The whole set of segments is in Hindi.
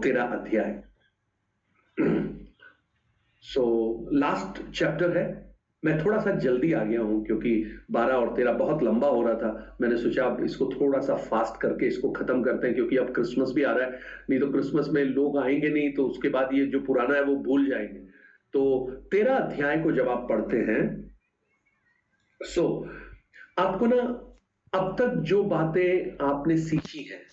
तेरा अध्याय। सो लास्ट चैप्टर है। मैं थोड़ा सा जल्दी आ गया हूं क्योंकि 12 और 13 बहुत लंबा हो रहा था। मैंने सोचा अब इसको थोड़ा सा फास्ट करके इसको खत्म करते हैं, क्योंकि अब क्रिसमस भी आ रहा है। नहीं तो क्रिसमस में लोग आएंगे नहीं, तो उसके बाद ये जो पुराना है वो भूल जाएंगे। तो 13 अध्याय को जब आप पढ़ते हैं, सो आपको ना अब तक जो बातें आपने सीखी हैं,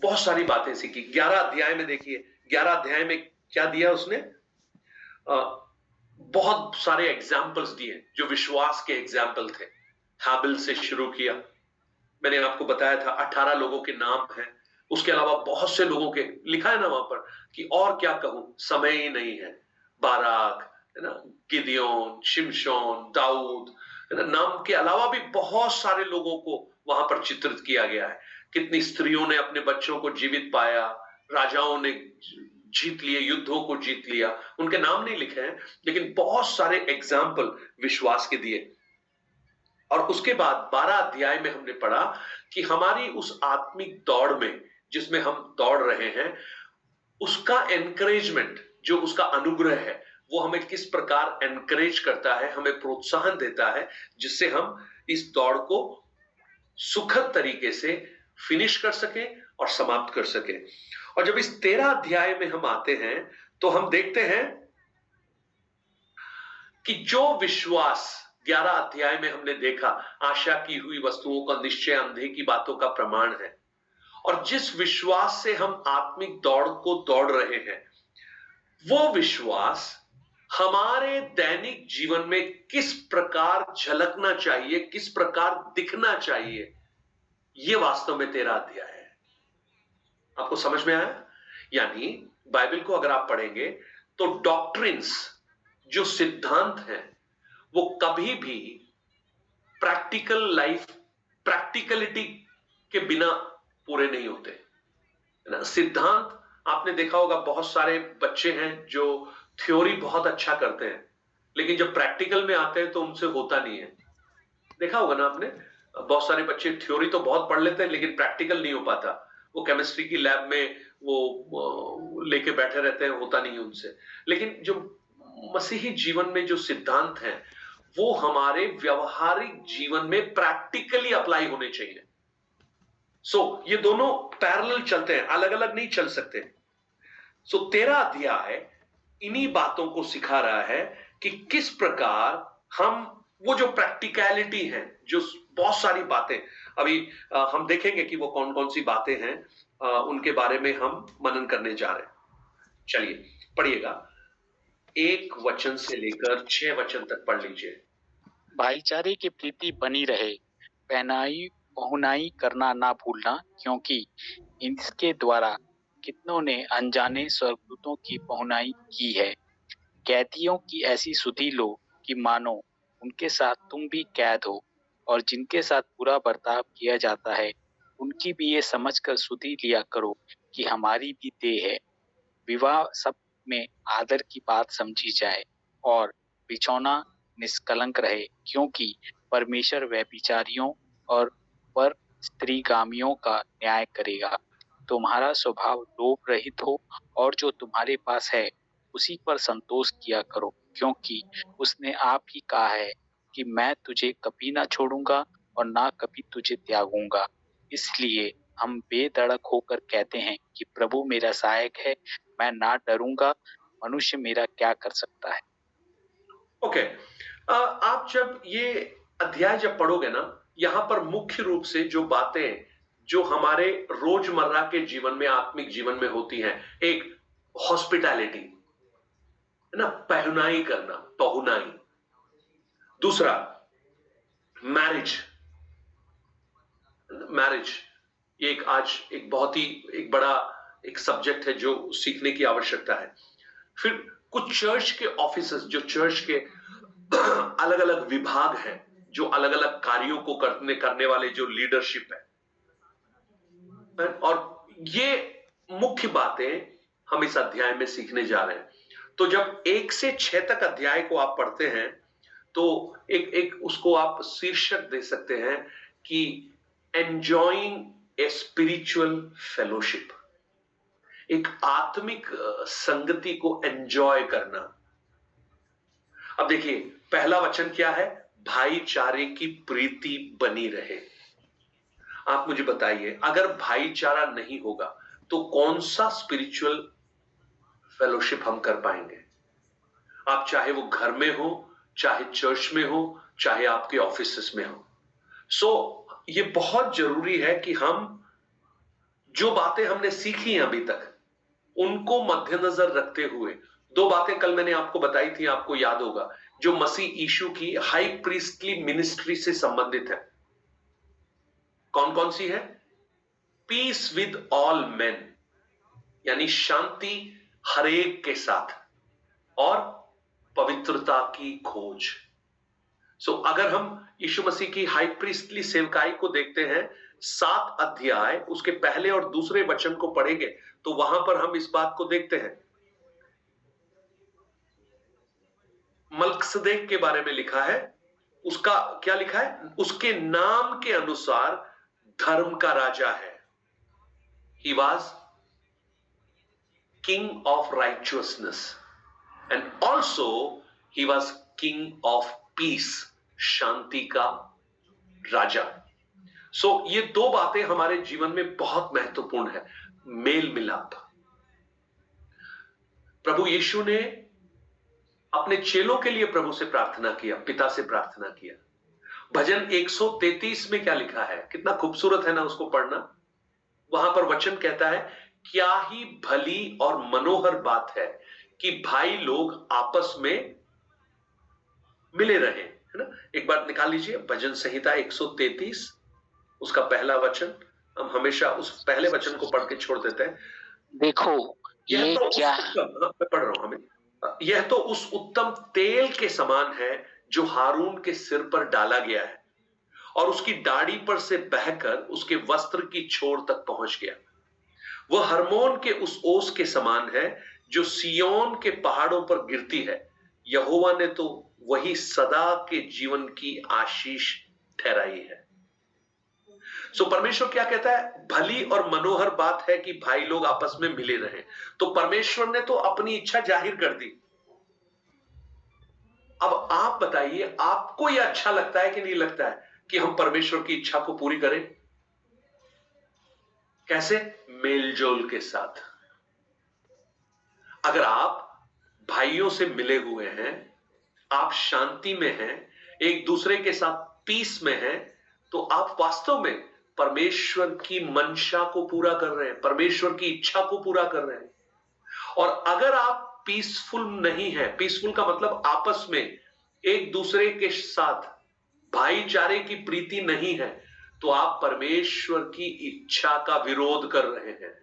बहुत सारी बातें सीखी। 11 अध्याय में देखिए, 11 अध्याय में क्या दिया उसने? बहुत सारे एग्जाम्पल्स दिए जो विश्वास के एग्जाम्पल थे। हाबिल से शुरू किया, मैंने आपको बताया था 18 लोगों के नाम हैं। उसके अलावा बहुत से लोगों के लिखा है ना वहां पर कि और क्या कहूं, समय ही नहीं है। बाराक, है ना, गिदियोन, शिमशोन, दाऊद, है ना, नाम के अलावा भी बहुत सारे लोगों को वहां पर चित्रित किया गया है। कितनी स्त्रियों ने अपने बच्चों को जीवित पाया, राजाओं ने जीत लिए, युद्धों को जीत लिया। उनके नाम नहीं लिखे हैं, लेकिन बहुत सारे एग्जाम्पल विश्वास के दिए। और उसके बाद 12 अध्याय में हमने पढ़ा कि हमारी उस आत्मिक दौड़ में जिसमें हम दौड़ रहे हैं, उसका एनकरेजमेंट, जो उसका अनुग्रह है, वो हमें किस प्रकार एनकरेज करता है, हमें प्रोत्साहन देता है, जिससे हम इस दौड़ को सुखद तरीके से फिनिश कर सके और समाप्त कर सके। और जब इस 13 अध्याय में हम आते हैं तो हम देखते हैं कि जो विश्वास 11 अध्याय में हमने देखा, आशा की हुई वस्तुओं का निश्चय, अंधे की बातों का प्रमाण है, और जिस विश्वास से हम आत्मिक दौड़ को दौड़ रहे हैं, वो विश्वास हमारे दैनिक जीवन में किस प्रकार झलकना चाहिए, किस प्रकार दिखना चाहिए, ये वास्तव में 13 अध्याय है। आपको समझ में आया? यानी बाइबल को अगर आप पढ़ेंगे तो डॉक्ट्रिन्स, जो सिद्धांत हैं, वो कभी भी प्रैक्टिकल लाइफ, प्रैक्टिकलिटी के बिना पूरे नहीं होते, है ना। सिद्धांत, आपने देखा होगा बहुत सारे बच्चे हैं जो थ्योरी बहुत अच्छा करते हैं, लेकिन जब प्रैक्टिकल में आते हैं तो उनसे होता नहीं है। देखा होगा ना आपने, बहुत सारे बच्चे थ्योरी तो बहुत पढ़ लेते हैं लेकिन प्रैक्टिकल नहीं हो पाता। वो केमिस्ट्री की लैब में वो लेके बैठे रहते हैं, होता नहीं है उनसे। लेकिन जो मसीही जीवन में जो सिद्धांत हैं, वो हमारे व्यवहारिक जीवन में प्रैक्टिकली अप्लाई होने चाहिए। ये दोनों पैरेलल चलते हैं, अलग अलग नहीं चल सकते। 13 अध्याय इन्हीं बातों को सिखा रहा है कि किस प्रकार हम, वो जो प्रैक्टिकलिटी है, जो बहुत सारी बातें अभी हम देखेंगे कि वो कौन कौन सी बातें हैं, उनके बारे में हम मनन करने जा रहे हैं। चलिए पढ़िएगा, 1 वचन से लेकर 6 वचन तक पढ़ लीजिए। भाईचारे की प्रीति बनी रहे, पहनाई पहुनाई करना ना भूलना, क्योंकि इसके द्वारा कितनों ने अनजाने स्वर्गदूतों की पहुनाई की है। कैदियों की ऐसी सुधि लो कि मानो उनके साथ तुम भी कैद हो, और जिनके साथ बुरा बर्ताव किया जाता है उनकी भी ये समझकर सुधि लिया करो कि हमारी भी देह है। विवाह सब में आदर की बात समझी जाए, और बिछौना निष्कलंक रहे, क्योंकि परमेश्वर व्यभिचारियों और पर स्त्रीगामियों का न्याय करेगा। तुम्हारा स्वभाव लोभ रहित हो, और जो तुम्हारे पास है उसी पर संतोष किया करो, क्योंकि उसने आप ही कहा है कि मैं तुझे कभी ना छोड़ूंगा और ना कभी तुझे त्यागूंगा। इसलिए हम बेधड़क होकर कहते हैं कि प्रभु मेरा सहायक है, मैं ना डरूंगा, मनुष्य मेरा क्या कर सकता है। ओके, आप जब ये अध्याय जब पढ़ोगे ना, यहां पर मुख्य रूप से जो बातें जो हमारे रोजमर्रा के जीवन में, आत्मिक जीवन में होती हैं, एक हॉस्पिटैलिटी, है ना, पहनाई करना, पहुनाई। दूसरा मैरिज, मैरिज ये एक आज एक बहुत ही एक बड़ा एक सब्जेक्ट है जो सीखने की आवश्यकता है। फिर कुछ चर्च के ऑफिसर्स, जो चर्च के अलग अलग विभाग हैं, जो अलग अलग कार्यों को करने वाले जो लीडरशिप है, और ये मुख्य बातें हम इस अध्याय में सीखने जा रहे हैं। तो जब 1 से 6 तक अध्याय को आप पढ़ते हैं तो एक एक उसको आप शीर्षक दे सकते हैं कि एंजॉइंग ए स्पिरिचुअल फेलोशिप। एक आत्मिक संगति को एंजॉय करना। अब देखिए, पहला वचन क्या है? भाईचारे की प्रीति बनी रहे। आप मुझे बताइए, अगर भाईचारा नहीं होगा तो कौन सा स्पिरिचुअल फेलोशिप हम कर पाएंगे? आप चाहे वो घर में हो, चाहे चर्च में हो, चाहे आपके ऑफिस में हो। ये बहुत जरूरी है कि हम जो बातें हमने सीखी हैं अभी तक, उनको मद्देनजर रखते हुए, दो बातें कल मैंने आपको बताई थी, आपको याद होगा, जो मसीह यीशु की हाई प्रीस्टली मिनिस्ट्री से संबंधित है। कौन कौन सी है? पीस विद ऑल मेन, यानी शांति हरेक के साथ, और पवित्रता की खोज। अगर हम यीशु मसीह की हाई प्रीस्टली सेवकाई को देखते हैं, 7 अध्याय उसके पहले और दूसरे वचन को पढ़ेंगे तो वहां पर हम इस बात को देखते हैं। मल्कसदेक के बारे में लिखा है, उसका क्या लिखा है? उसके नाम के अनुसार धर्म का राजा है। He was king of righteousness and also he was king of peace, शांति का राजा। ये दो बातें हमारे जीवन में बहुत महत्वपूर्ण है। मेल मिलाप। प्रभु यीशु ने अपने चेलों के लिए प्रभु से प्रार्थना किया, पिता से प्रार्थना किया। भजन 133 में क्या लिखा है? कितना खूबसूरत है ना उसको पढ़ना। वहां पर वचन कहता है, क्या ही भली और मनोहर बात है कि भाई लोग आपस में मिले रहे, है ना? एक बार निकाल लीजिए, भजन संहिता 133 उसका पहला वचन। हम हमेशा उस पहले वचन को पढ़ के छोड़ देते हैं। देखो ये तो क्या, मैं पढ़ रहा हूं, हमें यह तो उस उत्तम तेल के समान है जो हारून के सिर पर डाला गया है और उसकी दाढ़ी पर से बहकर उसके वस्त्र की छोर तक पहुंच गया। वह हरमोन के उस ओस के समान है जो सियोन के पहाड़ों पर गिरती है। यहोवा ने तो वही सदा के जीवन की आशीष ठहराई है। परमेश्वर क्या कहता है? भली और मनोहर बात है कि भाई लोग आपस में मिले रहे। तो परमेश्वर ने तो अपनी इच्छा जाहिर कर दी। अब आप बताइए, आपको यह अच्छा लगता है कि नहीं लगता है कि हम परमेश्वर की इच्छा को पूरी करें? कैसे? मेलजोल के साथ। अगर आप भाइयों से मिले हुए हैं, आप शांति में हैं, एक दूसरे के साथ पीस में हैं, तो आप वास्तव में परमेश्वर की मंशा को पूरा कर रहे हैं, परमेश्वर की इच्छा को पूरा कर रहे हैं। और अगर आप पीसफुल नहीं है, पीसफुल का मतलब आपस में एक दूसरे के साथ भाईचारे की प्रीति नहीं है, तो आप परमेश्वर की इच्छा का विरोध कर रहे हैं।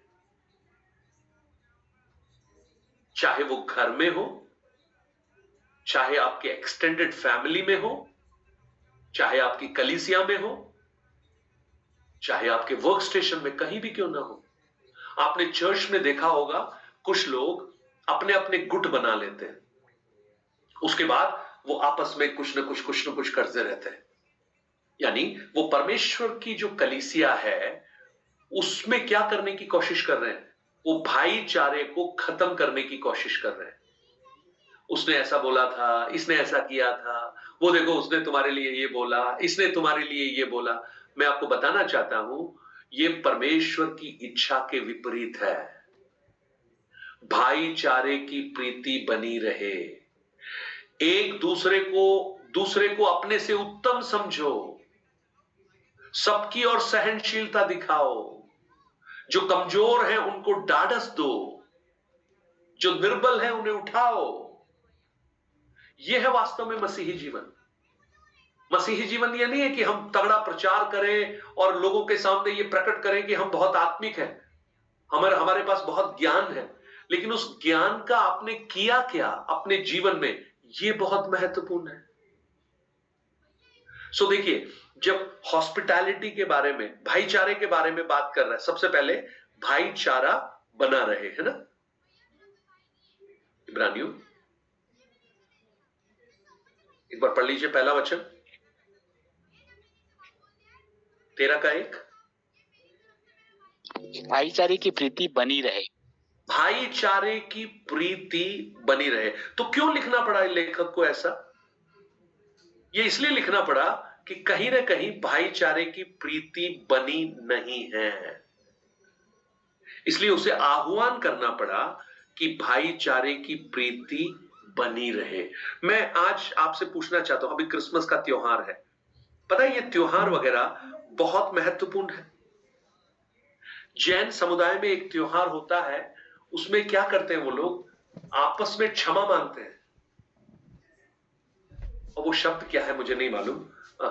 चाहे वो घर में हो, चाहे आपके एक्सटेंडेड फैमिली में हो, चाहे आपकी कलीसिया में हो, चाहे आपके वर्क स्टेशन में, कहीं भी क्यों ना हो। आपने चर्च में देखा होगा, कुछ लोग अपने अपने गुट बना लेते हैं, उसके बाद वो आपस में कुछ न कुछ करते रहते हैं। यानी वो परमेश्वर की जो कलीसिया है उसमें क्या करने की कोशिश कर रहे हैं? वो भाईचारे को खत्म करने की कोशिश कर रहे हैं। उसने ऐसा बोला था, इसने ऐसा किया था, वो देखो उसने तुम्हारे लिए ये बोला, इसने तुम्हारे लिए ये बोला। मैं आपको बताना चाहता हूं, ये परमेश्वर की इच्छा के विपरीत है। भाईचारे की प्रीति बनी रहे, एक दूसरे को अपने से उत्तम समझो, सबकी और सहनशीलता दिखाओ, जो कमजोर है उनको ढाढ़स दो, जो निर्बल है उन्हें उठाओ। यह है वास्तव में मसीही जीवन। मसीही जीवन यह नहीं है कि हम तगड़ा प्रचार करें और लोगों के सामने ये प्रकट करें कि हम बहुत आत्मिक हैं, हमारे पास बहुत ज्ञान है, लेकिन उस ज्ञान का आपने किया क्या अपने जीवन में, ये बहुत महत्वपूर्ण है। देखिए, जब हॉस्पिटैलिटी के बारे में, भाईचारे के बारे में बात कर रहा है, सबसे पहले भाईचारा बना रहे, है ना? इब्रानियों एक बार पढ़ लीजिए, पहला वचन 13 का 1। भाईचारे की प्रीति बनी रहे। भाईचारे की प्रीति बनी रहे। तो क्यों लिखना पड़ा लेखक को ऐसा? ये इसलिए लिखना पड़ा कि कहीं ना कहीं भाईचारे की प्रीति बनी नहीं है, इसलिए उसे आह्वान करना पड़ा कि भाईचारे की प्रीति बनी रहे। मैं आज आपसे पूछना चाहता हूं, अभी क्रिसमस का त्योहार है, पता है ये त्योहार वगैरह बहुत महत्वपूर्ण है। जैन समुदाय में एक त्योहार होता है, उसमें क्या करते हैं वो लोग, आपस में क्षमा मांगते हैं। और वो शब्द क्या है मुझे नहीं मालूम,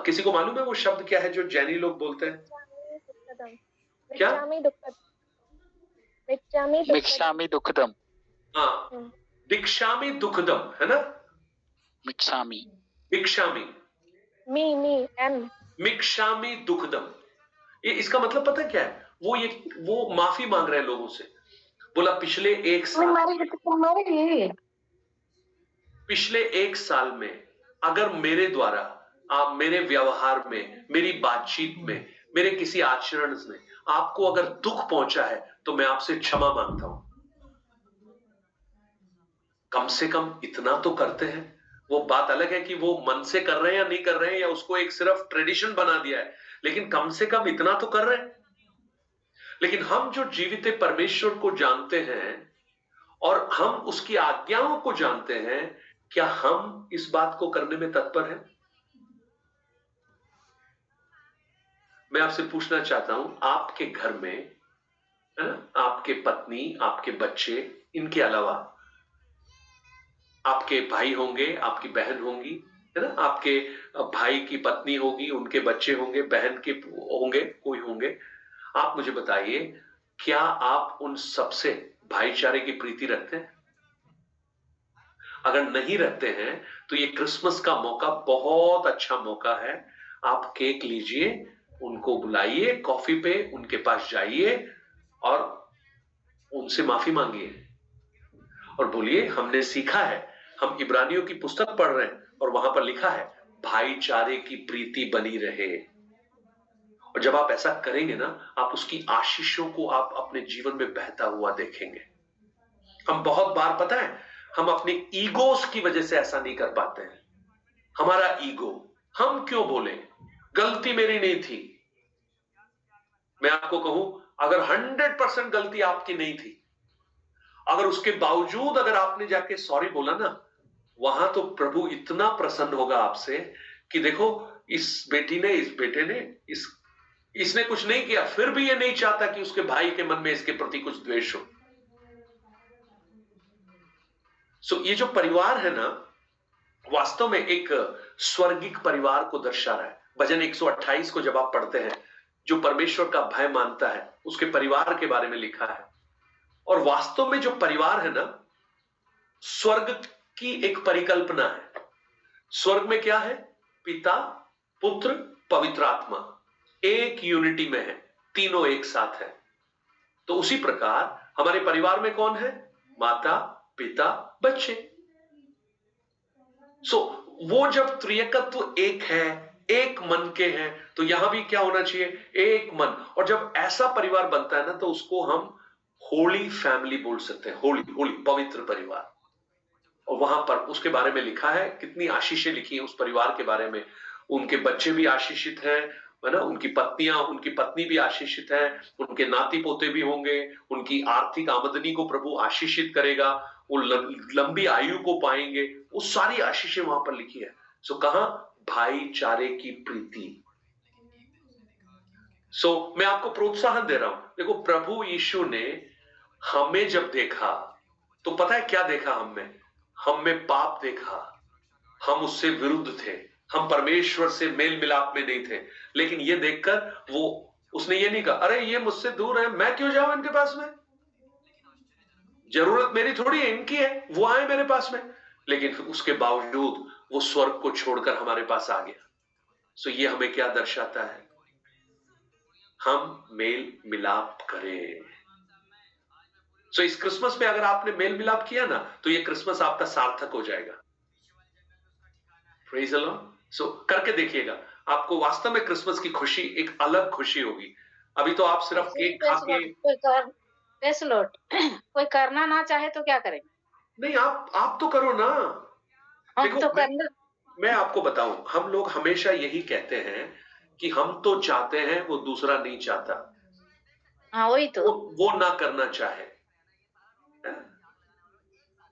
किसी को मालूम है वो शब्द क्या है जो जैनी लोग बोलते हैं? क्या? मिक्षामी दुक्कड़म। हाँ, भिक्षामी दुक्कड़म है ना? मिक्षामी मिक्षामी दुक्कड़म। ये इसका मतलब पता है क्या है? वो माफी मांग रहे हैं लोगों से। बोला पिछले एक साल में अगर मेरे द्वारा आप मेरे व्यवहार में, मेरी बातचीत में, मेरे किसी आचरण में आपको अगर दुख पहुंचा है तो मैं आपसे क्षमा मांगता हूं। कम से कम इतना तो करते हैं। वो बात अलग है कि वो मन से कर रहे हैं या नहीं कर रहे हैं, या उसको एक सिर्फ ट्रेडिशन बना दिया है, लेकिन कम से कम इतना तो कर रहे हैं। लेकिन हम जो जीवित परमेश्वर को जानते हैं और हम उसकी आज्ञाओं को जानते हैं, क्या हम इस बात को करने में तत्पर हैं? मैं आपसे पूछना चाहता हूं, आपके घर में है ना, आपके पत्नी, आपके बच्चे, इनके अलावा आपके भाई होंगे, आपकी बहन होंगी, है ना, आपके भाई की पत्नी होगी, उनके बच्चे होंगे, बहन के होंगे, कोई होंगे। आप मुझे बताइए, क्या आप उन सबसे भाईचारे की प्रीति रखते हैं? अगर नहीं रखते हैं तो ये क्रिसमस का मौका बहुत अच्छा मौका है। आप केक लीजिए, उनको बुलाइए कॉफी पे, उनके पास जाइए और उनसे माफी मांगिए और बोलिए हमने सीखा है, हम इब्रानियों की पुस्तक पढ़ रहे हैं और वहां पर लिखा है भाईचारे की प्रीति बनी रहे। और जब आप ऐसा करेंगे ना, आप उसकी आशीषों को आप अपने जीवन में बहता हुआ देखेंगे। हम बहुत बार पता है हम अपने ईगोस की वजह से ऐसा नहीं कर पाते हैं। हमारा ईगो, हम क्यों बोले, गलती मेरी नहीं थी। मैं आपको कहूं, अगर 100% गलती आपकी नहीं थी, अगर उसके बावजूद अगर आपने जाके सॉरी बोला ना, वहां तो प्रभु इतना प्रसन्न होगा आपसे कि देखो इस बेटी ने, इस बेटे ने, इसने कुछ नहीं किया, फिर भी ये नहीं चाहता कि उसके भाई के मन में इसके प्रति कुछ द्वेष हो। ये जो परिवार है ना, वास्तव में एक स्वर्गिक परिवार को दर्शा रहा है। भजन 128 को जब आप पढ़ते हैं, जो परमेश्वर का भय मानता है उसके परिवार के बारे में लिखा है। और वास्तव में जो परिवार है ना, स्वर्ग की एक परिकल्पना है। स्वर्ग में क्या है? पिता, पुत्र, पवित्र आत्मा एक यूनिटी में है, तीनों एक साथ है। तो उसी प्रकार हमारे परिवार में कौन है? माता, पिता, बच्चे। वो जब त्रिएकत्व एक है, एक मन के हैं, तो यहां भी क्या होना चाहिए? एक मन। और जब ऐसा परिवार बनता है ना, तो उसको हम होली फैमिली बोल सकते हैं। होली पवित्र परिवार। और वहां पर उसके बारे में लिखा है, कितनी आशीषें लिखी है उस परिवार के बारे में। उनके बच्चे भी आशीषित हैं, है ना, उनकी पत्नी भी आशीषित है, उनके नाती पोते भी होंगे, उनकी आर्थिक आमदनी को प्रभु आशीषित करेगा, वो लंबी आयु को पाएंगे। वो सारी आशीषें वहां पर लिखी है। कहां? भाईचारे की प्रीति। मैं आपको प्रोत्साहन दे रहा हूं। देखो, प्रभु यीशु ने हमें जब देखा तो पता है क्या देखा? हम में पाप देखा, हम उससे विरुद्ध थे, हम परमेश्वर से मेल मिलाप में नहीं थे। लेकिन ये देखकर उसने ये नहीं कहा, अरे ये मुझसे दूर है, मैं क्यों जाऊं इनके पास में, जरूरत मेरी थोड़ी है, इनकी है, वो आए मेरे पास में। लेकिन उसके बावजूद वो स्वर्ग को छोड़कर हमारे पास आ गया। ये हमें क्या दर्शाता है? हम मेल मिलाप करें। इस क्रिसमस में अगर आपने मेल मिलाप किया ना, तो ये क्रिसमस आपका सार्थक हो जाएगा। Praise the Lord. करके देखिएगा, आपको वास्तव में क्रिसमस की खुशी एक अलग खुशी होगी। अभी तो आप सिर्फ केक खा के, प्रेज़ लॉर्ड। कोई करना ना चाहे तो क्या करें? नहीं, आप तो करो ना। हम देखो तो मैं करना। मैं आपको बताऊं, हम लोग हमेशा यही कहते हैं कि हम तो चाहते हैं, वो दूसरा नहीं चाहता, हाँ, वही तो। वो ना करना चाहे।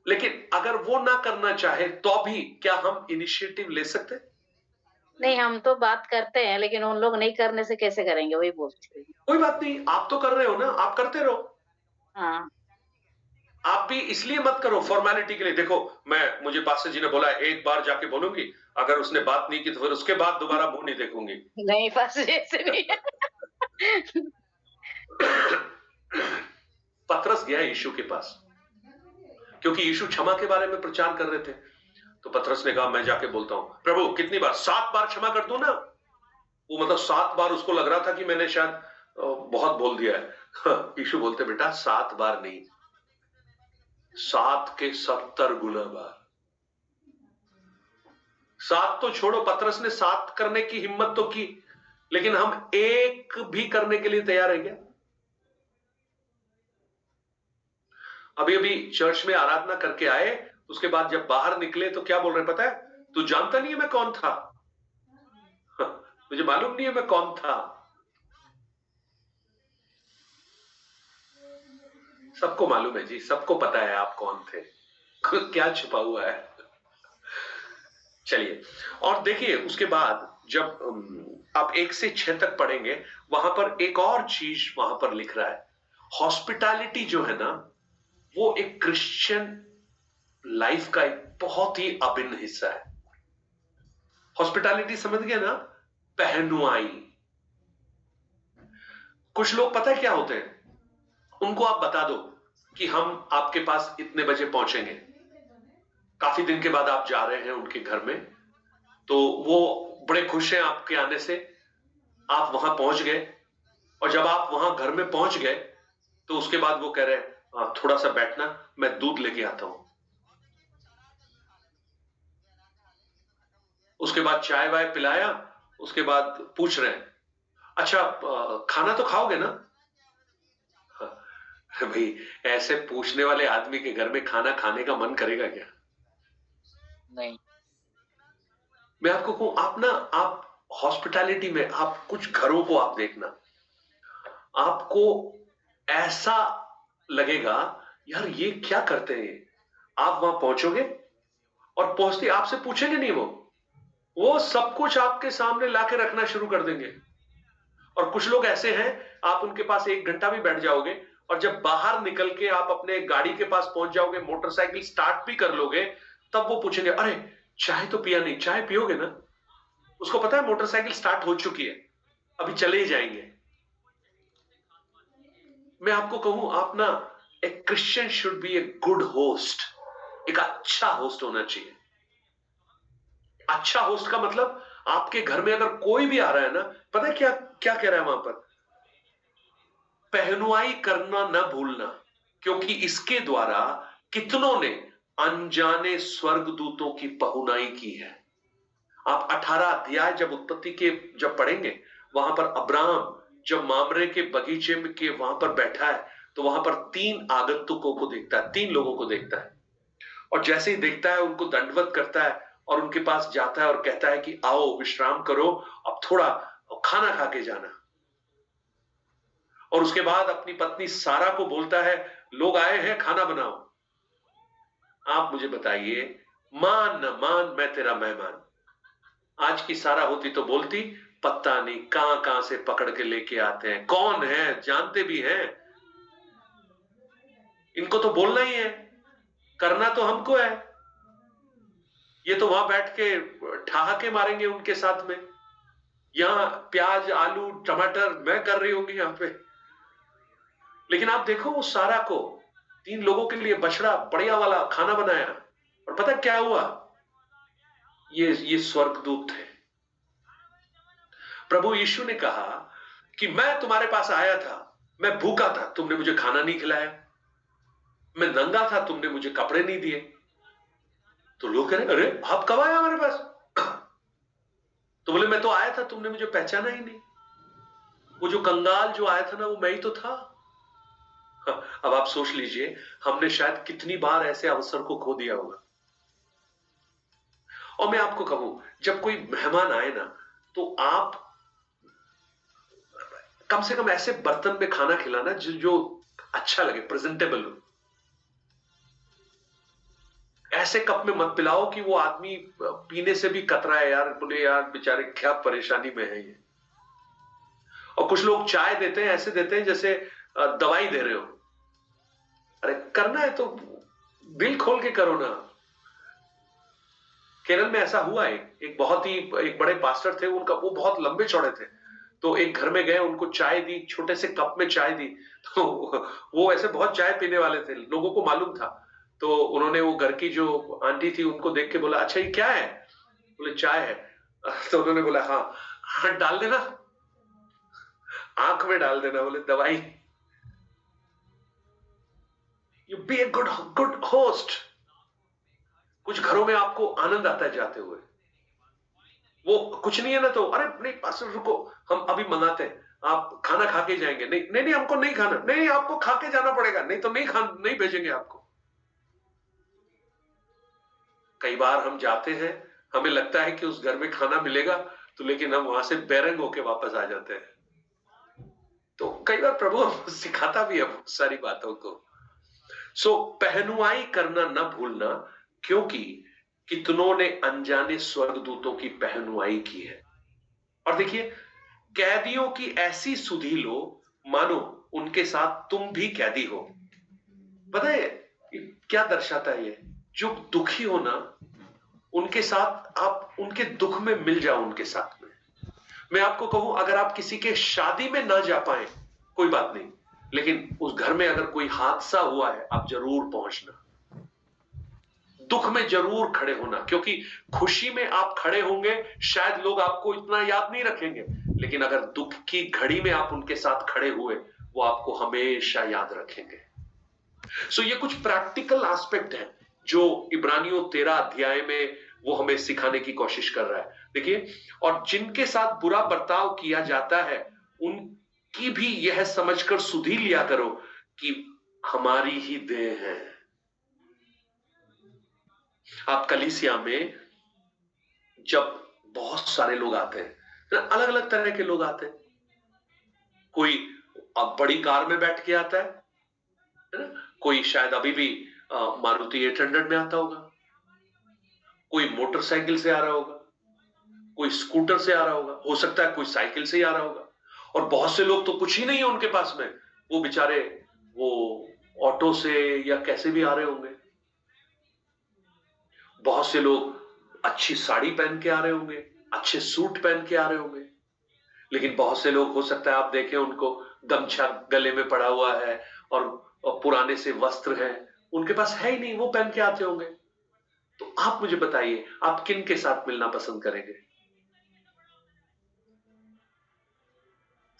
लेकिन अगर वो ना करना चाहे तो भी क्या हम इनिशिएटिव ले सकते हैं? नहीं, हम तो बात करते हैं, लेकिन उन लोग नहीं करने से कैसे करेंगे? वही बोलती हूँ। कोई बात नहीं, आप तो कर रहे हो ना, आप करते रहो। हाँ, आप भी इसलिए मत करो फॉर्मेलिटी के लिए। देखो, मुझे पास्टर जी ने बोला एक बार जाके बोलूंगी, अगर उसने बात नहीं की तो फिर उसके बाद दोबारा मुंह नहीं देखूंगी। नहीं पास्टर जी ऐसे नहीं है। पतरस गया यीशु के पास, क्योंकि यीशु क्षमा के बारे में प्रचार कर रहे थे। तो पतरस ने कहा मैं जाके बोलता हूं, प्रभु कितनी बार, 7 बार क्षमा कर दूं ना? वो मतलब 7 बार उसको लग रहा था कि मैंने शायद बहुत बोल दिया है। यीशु बोलते बेटा 7 बार नहीं, 7 के 70 गुना बार। 7 तो छोड़ो, पतरस ने 7 करने की हिम्मत तो की, लेकिन हम एक भी करने के लिए तैयार है क्या? अभी अभी चर्च में आराधना करके आए, उसके बाद जब बाहर निकले तो क्या बोल रहे हैं पता है? तू जानता नहीं है मैं कौन था। मुझे मालूम नहीं है मैं कौन था। सबको मालूम है जी, सबको पता है आप कौन थे। क्या छुपा हुआ है? चलिए, और देखिए उसके बाद जब आप 1 से 6 तक पढ़ेंगे, वहां पर एक और चीज वहां पर लिख रहा है। हॉस्पिटैलिटी जो है ना, वो एक क्रिश्चियन लाइफ का एक बहुत ही अभिन्न हिस्सा है। हॉस्पिटैलिटी समझ गए ना? पहनुआई। कुछ लोग पता है क्या होते हैं, उनको आप बता दो कि हम आपके पास इतने बजे पहुंचेंगे, काफी दिन के बाद आप जा रहे हैं उनके घर में, तो वो बड़े खुश हैं आपके आने से। आप वहां पहुंच गए, और जब आप वहां घर में पहुंच गए तो उसके बाद वो कह रहे हैं थोड़ा सा बैठना, मैं दूध लेके आता हूं। उसके बाद चाय वाय पिलाया, उसके बाद पूछ रहे हैं अच्छा खाना तो खाओगे ना? भाई, ऐसे पूछने वाले आदमी के घर में खाना खाने का मन करेगा क्या? नहीं। मैं आपको कहूं, आप हॉस्पिटैलिटी में आप कुछ घरों को आप देखना, आपको ऐसा लगेगा यार ये क्या करते हैं। आप वहां पहुंचोगे और पहुंचते आपसे पूछेंगे नहीं, वो सब कुछ आपके सामने लाके रखना शुरू कर देंगे। और कुछ लोग ऐसे हैं, आप उनके पास 1 घंटा भी बैठ जाओगे, और जब बाहर निकल के आप अपने गाड़ी के पास पहुंच जाओगे, मोटरसाइकिल स्टार्ट भी कर लोगे, तब वो पूछेंगे अरे चाय तो पिया नहीं, चाय पियोगे ना? उसको पता है मोटरसाइकिल स्टार्ट हो चुकी है, अभी चले ही जाएंगे। मैं आपको कहूं, आप ना, एक Christian should be a good host. एक अच्छा होस्ट होना चाहिए। अच्छा होस्ट का मतलब, आपके घर में अगर कोई भी आ रहा है ना, पता है क्या क्या कह रहा है वहां पर? पहनुआई करना न भूलना, क्योंकि इसके द्वारा कितनों ने अनजाने स्वर्गदूतों की पहुनाई की है। आप 18 अध्याय जब उत्पत्ति के जब पढ़ेंगे, वहां पर अब्राहम जब मामरे के बगीचे में के वहां पर बैठा है, तो वहां पर 3 आगंतुकों को देखता है, 3 लोगों को देखता है। और जैसे ही देखता है उनको दंडवत करता है, और उनके पास जाता है और कहता है कि आओ विश्राम करो, अब थोड़ा खाना खा के जाना। और उसके बाद अपनी पत्नी सारा को बोलता है लोग आए हैं खाना बनाओ। आप मुझे बताइए, मान न मान मैं तेरा मेहमान। आज की सारा होती तो बोलती पता नहीं कहां कहां से पकड़ के लेके आते हैं, कौन है जानते भी हैं, इनको तो बोलना ही है, करना तो हमको है। ये तो वहां बैठ के ठहाके मारेंगे उनके साथ में, यहां प्याज आलू टमाटर मैं कर रही होंगी यहां पे। लेकिन आप देखो वो सारा को 3 लोगों के लिए बछड़ा बढ़िया वाला खाना बनाया, और पता क्या हुआ? ये स्वर्गदूत थे। प्रभु यीशु ने कहा कि मैं तुम्हारे पास आया था, मैं भूखा था तुमने मुझे खाना नहीं खिलाया, मैं नंगा था तुमने मुझे कपड़े नहीं दिए। तो लोग कह रहे अरे आप कब आए हमारे पास? तो बोले मैं तो आया था, तुमने मुझे पहचाना ही नहीं। वो जो कंगाल जो आया था ना, वो मैं ही तो था। अब आप सोच लीजिए, हमने शायद कितनी बार ऐसे अवसर को खो दिया होगा। और मैं आपको कहूं, जब कोई मेहमान आए ना, तो आप कम से कम ऐसे बर्तन में खाना खिलाना जो अच्छा लगे, प्रेजेंटेबल हो। ऐसे कप में मत पिलाओ कि वो आदमी पीने से भी कतराए, यार बोले यार बेचारे क्या परेशानी में है ये। और कुछ लोग चाय देते हैं, ऐसे देते हैं जैसे दवाई दे रहे हो। अरे करना है तो दिल खोल के करो ना। केरल में ऐसा हुआ है, एक बड़े पास्टर थे, उनका वो बहुत लंबे चौड़े थे। तो एक घर में गए, उनको चाय दी, छोटे से कप में चाय दी। तो वो ऐसे बहुत चाय पीने वाले थे, लोगों को मालूम था। तो उन्होंने वो घर की जो आंटी थी उनको देख के बोला, अच्छा ये क्या है? बोले चाय है। तो उन्होंने बोला हाँ हाँ डाल देना, आंख में डाल देना। बोले दवाई। You be a good good host. कुछ घरों में आपको आनंद आता है जाते हुए। वो कुछ नहीं है ना, तो अरे नहीं पास्टर रुको, हम अभी मंगाते हैं, आप खाना खा के जाएंगे। नहीं नहीं नहीं, हमको नहीं खाना। नहीं आपको खा के जाना पड़ेगा, नहीं तो नहीं भेजेंगे आपको। कई बार हम जाते हैं, हमें लगता है कि उस घर में खाना मिलेगा, तो लेकिन हम वहां से बेरंग होके वापस आ जाते हैं। तो कई बार प्रभु हमको सिखाता भी है बहुत सारी बातों को। सो पहनुआई करना न भूलना, क्योंकि कितनों ने अनजाने स्वर्गदूतों की पहनुआई की है। और देखिए, कैदियों की ऐसी सुधि लो मानो उनके साथ तुम भी कैदी हो। पता है ये क्या दर्शाता है? ये जो दुखी हो ना, उनके साथ आप उनके दुख में मिल जाओ, उनके साथ में। मैं आपको कहूं, अगर आप किसी के शादी में ना जा पाए कोई बात नहीं, लेकिन उस घर में अगर कोई हादसा हुआ है, आप जरूर पहुंचना, दुख में जरूर खड़े होना। क्योंकि खुशी में आप खड़े होंगे, शायद लोग आपको इतना याद नहीं रखेंगे, लेकिन अगर दुख की घड़ी में आप उनके साथ खड़े हुए, वो आपको हमेशा याद रखेंगे। सो ये कुछ प्रैक्टिकल एस्पेक्ट है जो इब्रानियों 13 अध्याय में वो हमें सिखाने की कोशिश कर रहा है। देखिए, और जिनके साथ बुरा बर्ताव किया जाता है, उनकी भी यह समझकर सुधि लिया करो कि हमारी ही देह है। आप कलीसिया में जब बहुत सारे लोग आते हैं, अलग अलग तरह के लोग आते हैं। कोई अब बड़ी कार में बैठ के आता है ना, कोई शायद अभी भी मारुति 800 में आता होगा, कोई मोटरसाइकिल से आ रहा होगा, कोई स्कूटर से आ रहा होगा, हो सकता है कोई साइकिल से ही आ रहा होगा। और बहुत से लोग तो कुछ ही नहीं है उनके पास में, वो बेचारे वो ऑटो से या कैसे भी आ रहे होंगे। बहुत से लोग अच्छी साड़ी पहन के आ रहे होंगे, अच्छे सूट पहन के आ रहे होंगे। लेकिन बहुत से लोग, हो सकता है आप देखें, उनको गमछा गले में पड़ा हुआ है और पुराने से वस्त्र हैं, उनके पास है ही नहीं, वो पहन के आते होंगे। तो आप मुझे बताइए, आप किन के साथ मिलना पसंद करेंगे?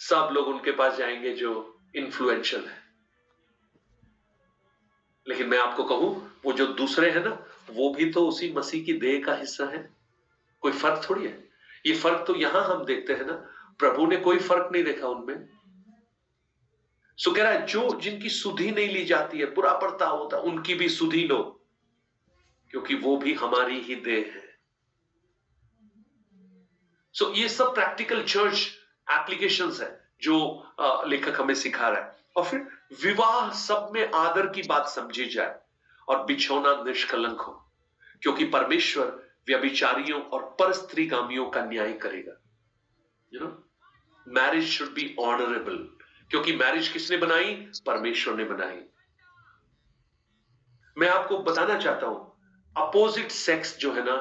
सब लोग उनके पास जाएंगे जो इन्फ्लुएंशियल है। लेकिन मैं आपको कहूं, वो जो दूसरे हैं ना, वो भी तो उसी मसीह की देह का हिस्सा है। कोई फर्क थोड़ी है। ये फर्क तो यहां हम देखते हैं ना, प्रभु ने कोई फर्क नहीं देखा उनमें। सो कह रहा है, जो जिनकी सुधि नहीं ली जाती है, बुरा बर्ताव होता, उनकी भी सुधि लो, क्योंकि वो भी हमारी ही देह है। सो ये सब प्रैक्टिकल चर्च एप्लीकेशंस है जो लेखक हमें सिखा रहा है। और फिर विवाह सब में आदर की बात समझी जाए और बिछौना निष्कलंक हो, क्योंकि परमेश्वर व्यभिचारियों और परस्त्रीगामियों का न्याय करेगा। You know, marriage should be honourable, क्योंकि मैरिज किसने बनाई? परमेश्वर ने बनाई। मैं आपको बताना चाहता हूं, अपोजिट सेक्स जो है ना,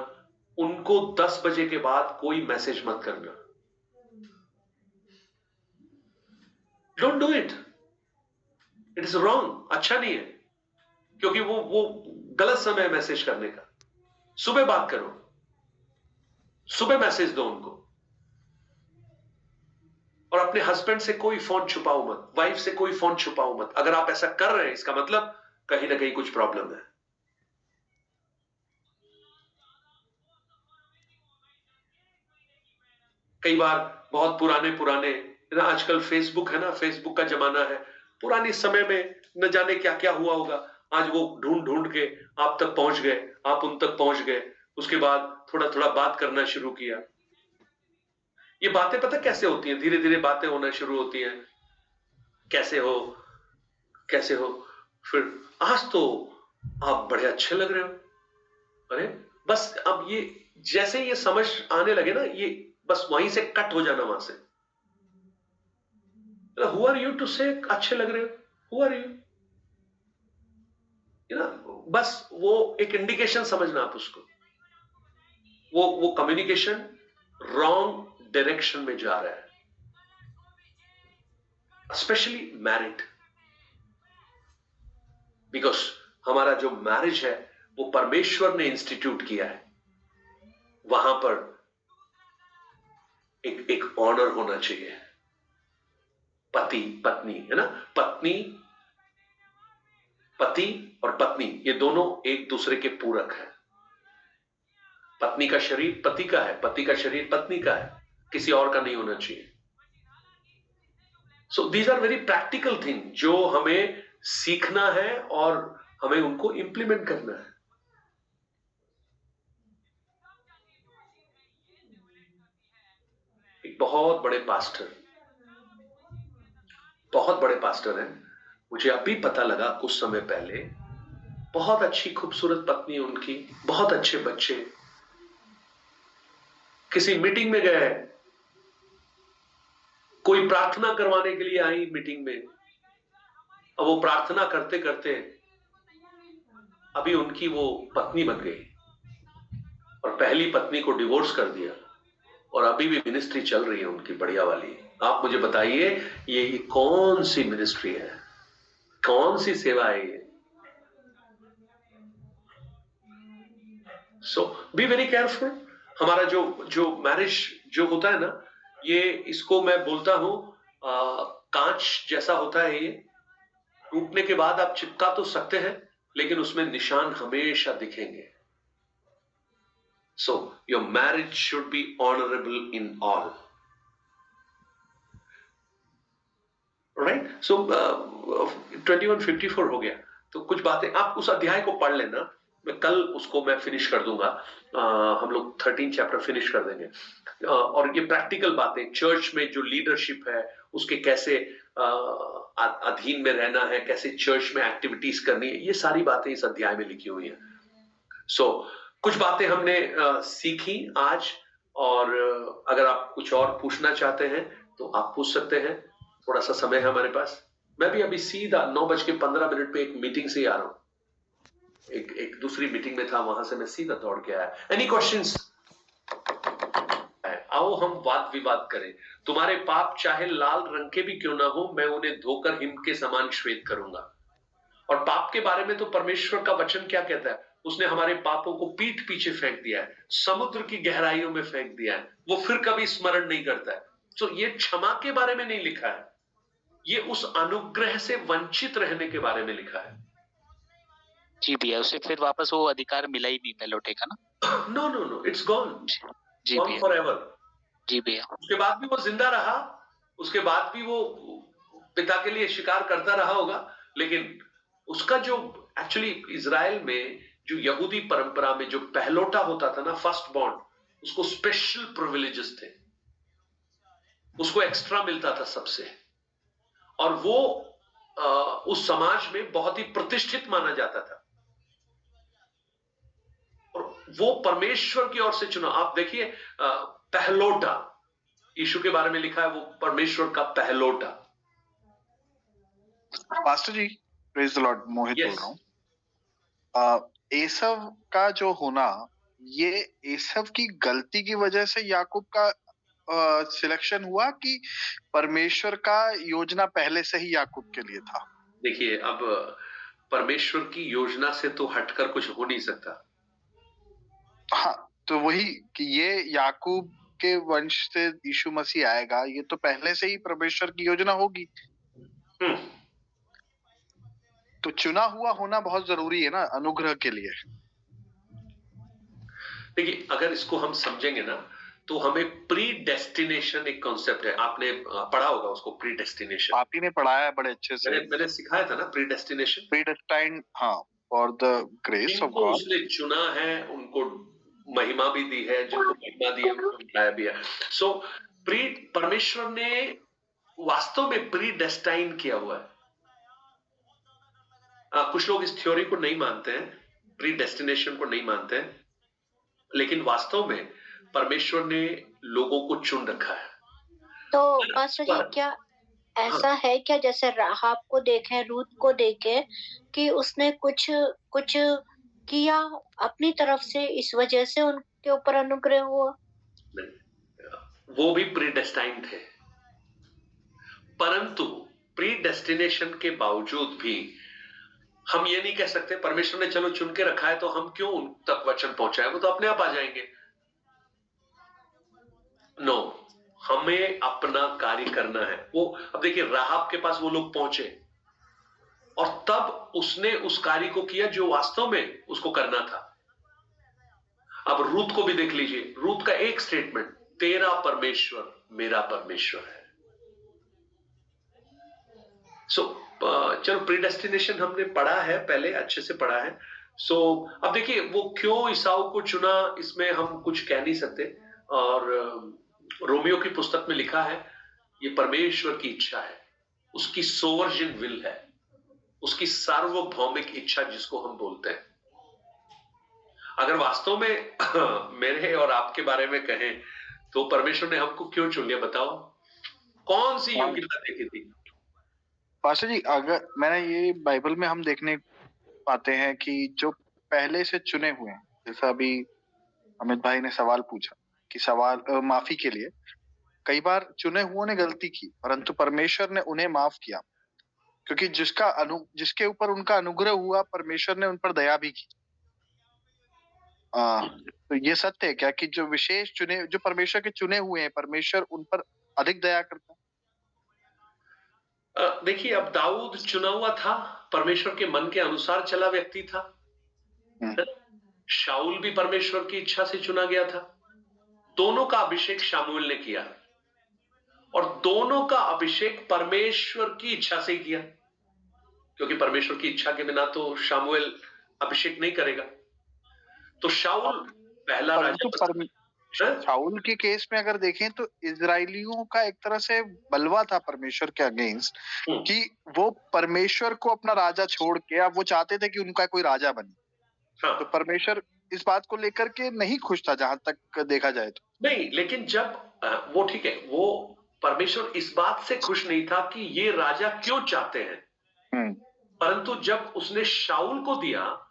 उनको 10 बजे के बाद कोई मैसेज मत करना। Don't do it, it is wrong, अच्छा नहीं है, क्योंकि वो गलत समय है मैसेज करने का। सुबह बात करो, सुबह मैसेज दो उनको। और अपने हस्बैंड से कोई फोन छुपाओ मत, वाइफ से कोई फोन छुपाओ मत। अगर आप ऐसा कर रहे हैं, इसका मतलब कहीं ना कहीं कुछ प्रॉब्लम है। कई बार बहुत पुराने, आजकल फेसबुक है ना, फेसबुक का जमाना है, पुरानी समय में न जाने क्या क्या हुआ होगा, आज वो ढूंढ ढूंढ के आप तक पहुंच गए, आप उन तक पहुंच गए, उसके बाद थोड़ा थोड़ा बात करना शुरू किया। ये बातें पता कैसे होती हैं, धीरे धीरे बातें होना शुरू होती हैं, कैसे हो कैसे हो, फिर आज तो आप बड़े अच्छे लग रहे हो। अरे बस अब ये जैसे ये समझ आने लगे ना, ये बस वहीं से कट हो जाना वहां से। हु आर यू टू से अच्छे लग रहे हो, हु आर यू ना, बस वो एक इंडिकेशन समझना आप उसको, वो कम्युनिकेशन रॉन्ग डायरेक्शन में जा रहा है, स्पेशली मैरिड, बिकॉज हमारा जो मैरिज है वो परमेश्वर ने इंस्टीट्यूट किया है, वहां पर एक ऑनर होना चाहिए, पति पत्नी है ना, पति और पत्नी ये दोनों एक दूसरे के पूरक हैं। पत्नी का शरीर पति का है, पति का शरीर पत्नी का है, किसी और का नहीं होना चाहिए। So these are very practical thing जो हमें सीखना है और हमें उनको इंप्लीमेंट करना है। एक बहुत बड़े पास्टर हैं, मुझे अभी पता लगा कुछ समय पहले, बहुत अच्छी खूबसूरत पत्नी उनकी, बहुत अच्छे बच्चे, किसी मीटिंग में गए, कोई प्रार्थना करवाने के लिए आई मीटिंग में, अब वो प्रार्थना करते करते अभी उनकी वो पत्नी बन गई और पहली पत्नी को डिवोर्स कर दिया और अभी भी मिनिस्ट्री चल रही है उनकी बढ़िया वाली। आप मुझे बताइए ये कौन सी मिनिस्ट्री है, कौन सी सेवा है ये? सो बी वेरी केयरफुल। हमारा जो मैरिज जो होता है ना, ये इसको मैं बोलता हूं कांच जैसा होता है। ये टूटने के बाद आप चिपका तो सकते हैं, लेकिन उसमें निशान हमेशा दिखेंगे। So your marriage should be honourable in all, right? So 2154 हो गया, तो कुछ बातें आप उस अध्याय को पढ़ लेना, मैं कल उसको मैं फिनिश कर दूंगा। हम लोग 13 चैप्टर फिनिश कर देंगे। और ये प्रैक्टिकल बातें, चर्च में जो लीडरशिप है उसके कैसे अधीन में रहना है, कैसे चर्च में एक्टिविटीज करनी है, ये सारी बातें इस अध्याय में लिखी हुई हैं। सो कुछ बातें हमने सीखी आज, और अगर आप कुछ और पूछना चाहते हैं तो आप पूछ सकते हैं, थोड़ा सा समय है हमारे पास। मैं भी अभी सीधा 9:15 पे एक मीटिंग से ही आ रहा हूं, एक दूसरी मीटिंग में था, वहां से मैं सीधा दौड़ के आया। Any questions? आओ हम वाद विवाद करें। तुम्हारे पाप चाहे लाल रंग के भी क्यों ना हो, मैं उन्हें धोकर हिम के समान श्वेत करूंगा। और पाप के बारे में तो परमेश्वर का वचन क्या कहता है? उसने हमारे पापों को पीठ पीछे फेंक दिया है, समुद्र की गहराइयों में फेंक दिया है, वो फिर कभी स्मरण नहीं करता है। तो ये क्षमा के बारे में नहीं लिखा है, ये उस अनुग्रह से वंचित रहने के बारे में लिखा है। जी भैया, उसे फिर वापस वो अधिकार मिला ही नहीं पहलौठे का ना? No no no, it's gone, जी गॉन भैया। फॉरएवर। जी भैया। उसके बाद भी वो जिंदा रहा, उसके बाद भी वो पिता के लिए शिकार करता रहा होगा, लेकिन उसका जो एक्चुअली इजराइल में जो यहूदी परंपरा में जो पहलोटा होता था ना, फर्स्ट बॉर्न, उसको स्पेशल प्रिविलेजेस थे, उसको एक्स्ट्रा मिलता था सबसे, और वो उस समाज में बहुत ही प्रतिष्ठित माना जाता था, और वो परमेश्वर की ओर से चुना। आप देखिए पहलोटा, यीशु के बारे में लिखा है, वो परमेश्वर का पहलोटा। Pastor ji, praise the lord, Mohit बोल रहा हूँ। एसव का जो होना, ये एसव की गलती की वजह से याकूब का सिलेक्शन हुआ कि परमेश्वर का योजना पहले से ही याकूब के लिए था? देखिए, अब परमेश्वर की योजना से तो हटकर कुछ हो नहीं सकता। हाँ, तो वही कि ये याकूब के वंश से यीशु मसीह आएगा, ये तो पहले से ही परमेश्वर की योजना होगी। तो चुना हुआ होना बहुत जरूरी है ना अनुग्रह के लिए। देखिए, अगर इसको हम समझेंगे ना, तो हमें प्री डेस्टिनेशन एक कॉन्सेप्ट है, आपने पढ़ा होगा उसको, प्री डेस्टिनेशन। आप ही ने पढ़ाया है बड़े अच्छे से। मैंने सिखाया था ना प्री डेस्टिनेशन। प्रीडेस्टाइंड, हाँ, फॉर द ग्रेस ऑफ जिनको गॉड। उसने चुना है उनको महिमा भी दी है, जिनको महिमा दी है उनको मिलाया भी है। सो परमेश्वर ने वास्तव में प्री डेस्टाइन किया हुआ है। कुछ लोग इस थ्योरी को नहीं मानते हैं, प्री डेस्टिनेशन को नहीं मानते हैं, लेकिन वास्तव में परमेश्वर ने लोगों को चुन रखा है। तो पास्टर जी, क्या ऐसा है क्या, जैसे राहाब को देखें, रूत को देखें, कि उसने कुछ कुछ किया अपनी तरफ से, इस वजह से उनके ऊपर अनुग्रह हुआ? वो भी प्री डेस्टाइन थे, परंतु प्री डेस्टिनेशन के बावजूद भी हम ये नहीं कह सकते परमेश्वर ने चलो चुन के रखा है तो हम क्यों उन तक वचन पहुंचाए, वो तो अपने आप आ जाएंगे। नो, हमें अपना कार्य करना है। वो अब देखिए, राहाब के पास वो लोग पहुंचे और तब उसने उस कार्य को किया जो वास्तव में उसको करना था। अब रूत को भी देख लीजिए, रूत का एक स्टेटमेंट, तेरा परमेश्वर मेरा परमेश्वर है। चलो प्रीडेस्टिनेशन हमने पढ़ा है, पहले अच्छे से पढ़ा है। अब देखिए वो क्यों ईसाऊ को चुना, इसमें हम कुछ कह नहीं सकते। और रोमियो की पुस्तक में लिखा है ये परमेश्वर की इच्छा है, उसकी सोवर्जिन विल है, उसकी सार्वभौमिक इच्छा जिसको हम बोलते हैं। अगर वास्तव में मेरे और आपके बारे में कहें तो परमेश्वर ने हमको क्यों चुन लिया, बताओ कौन सी योग्यता देखी थी? पास्टर जी, अगर मैंने ये बाइबल में हम देखने पाते हैं कि जो पहले से चुने हुए हैं, जैसा अभी अमित भाई ने सवाल पूछा कि सवाल माफी के लिए, कई बार चुने हुओं ने गलती की परंतु परमेश्वर ने उन्हें माफ किया, क्योंकि जिसके ऊपर उनका अनुग्रह हुआ परमेश्वर ने उन पर दया भी की। तो ये सत्य है क्या कि जो विशेष चुने, जो परमेश्वर के चुने हुए हैं, परमेश्वर उन पर अधिक दया करता है? देखिए, अब दाऊद चुना हुआ था, परमेश्वर के मन के अनुसार चला व्यक्ति था। शाऊल भी परमेश्वर की इच्छा से चुना गया था। दोनों का अभिषेक शामूएल ने किया और दोनों का अभिषेक परमेश्वर की इच्छा से ही किया, क्योंकि परमेश्वर की इच्छा के बिना तो शामूएल अभिषेक नहीं करेगा। तो शाऊल पहला राजा। शाऊल के केस में अगर देखें तो इजराइलियों का एक तरह से बलवा था परमेश्वर के अगेंस्ट, कि वो परमेश्वर को अपना राजा छोड़ के अब वो चाहते थे कि उनका कोई राजा बने। हाँ। तो परमेश्वर इस बात को लेकर के नहीं खुश था, जहां तक देखा जाए तो। नहीं, लेकिन जब वो ठीक है, वो परमेश्वर इस बात से खुश नहीं था कि ये राजा क्यों चाहते हैं, परंतु जब उसने शाऊल को दिया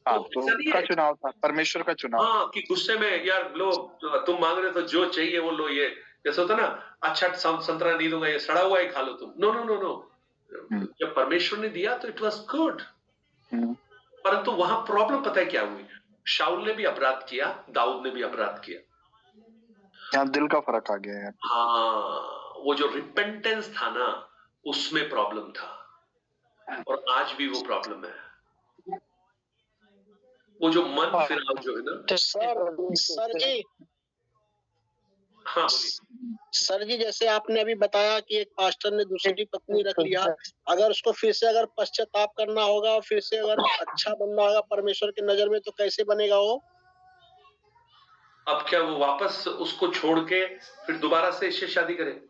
तो उसका चुनाव था, परमेश्वर का चुनाव। हाँ, कि गुस्से में यार लो तुम मांग रहे तो जो चाहिए वो लो, ये जैसे होता ना, अच्छा संतरा नहीं दूंगा, ये सड़ा हुआ ही खा लो तुम। नो नो नो नो, जब परमेश्वर ने दिया तो इट वाज गुड। परंतु वहां प्रॉब्लम पता है क्या हुई? शाऊल ने भी अपराध किया, दाऊद ने भी अपराध किया। यहाँ दिल का फर्क आ गया है। हाँ, वो जो रिपेंटेंस था ना, उसमें प्रॉब्लम था, और आज भी वो प्रॉब्लम है। वो जो मन फिराव जो है ना। तो सर जी, हाँ सर जी, जैसे आपने अभी बताया कि एक पास्टर ने दूसरी पत्नी रख लिया, अगर उसको फिर से अगर पश्चाताप करना होगा और फिर से अगर अच्छा बनना होगा परमेश्वर की नजर में, तो कैसे बनेगा वो? अब क्या वो वापस उसको छोड़ के फिर दोबारा से इससे शादी करे?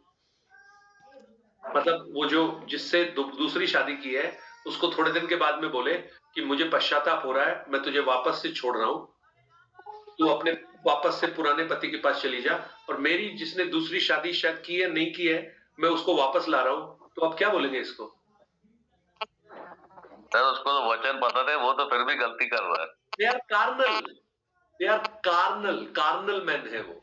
मतलब वो जो जिससे दूसरी शादी की है उसको थोड़े दिन के बाद में बोले कि मुझे पश्चाताप हो रहा है, मैं तुझे वापस से छोड़ रहा हूं, तू अपने वापस से पुराने पति के पास चली जा, और मेरी जिसने दूसरी शादी शायद की है नहीं की है, मैं उसको वापस ला रहा हूं, तो अब क्या बोलेंगे इसको? सर उसको तो वचन पता थे, वो तो फिर भी गलती कर रहा है। दे आर कार्नल मैन है वो।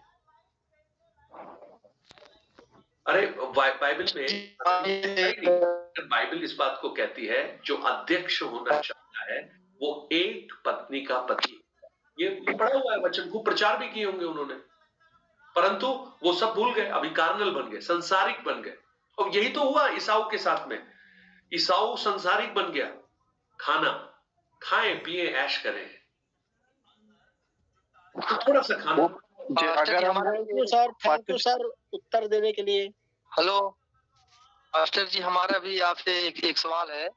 अरे बाइबल में बाइबल इस बात को कहती है जो अध्यक्ष होना चाहता है वो एक पत्नी का पति। ये पढ़ा हुआ है वचन, को प्रचार भी किए होंगे उन्होंने, परंतु वो सब भूल गए, अभी कार्नल बन गए, संसारिक बन गए। और यही तो हुआ ईसाऊ के साथ में। ईसाऊ संसारिक बन गया, खाना खाएं पिए ऐश करें, तो थोड़ा सा खाना अगर हम थैंक यू सर उत्तर देने के लिए। हेलो मास्टर जी, हमारा भी आपसे एक सवाल है।